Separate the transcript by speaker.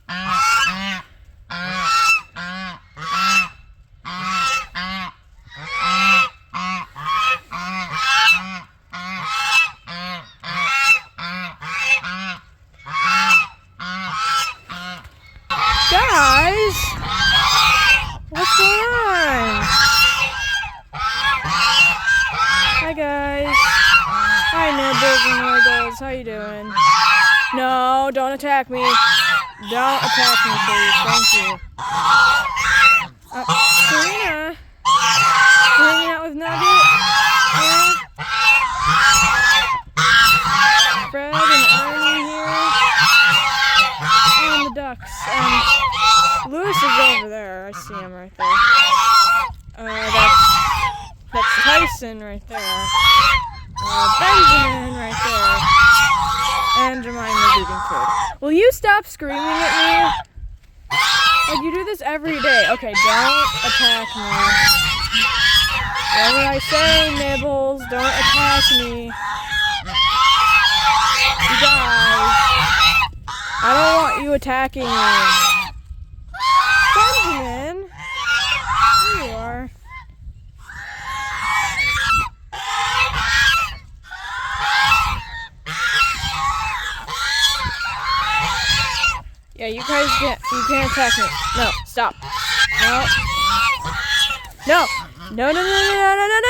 Speaker 1: Guys, what's going on? Hi guys. Hi Nibbles and Wiggles. How you doing? No, don't attack me. Don't attack me, please. Thank you. Serena, you hanging out with Nugget? Yeah? Fred and Arnie here. And the ducks. Lewis is over there. I see him right there. That's Tyson right there. Benjamin right there. And Jemima's eating food. Will you stop screaming at me? Like, you do this every day. Okay, don't attack me. Whatever I say, Nibbles, don't attack me. You guys, I don't want you attacking me. Benjamin, there you are. Yeah, you guys can't attack me. No, stop. No. No. No, no, no, no, no, no, no, no.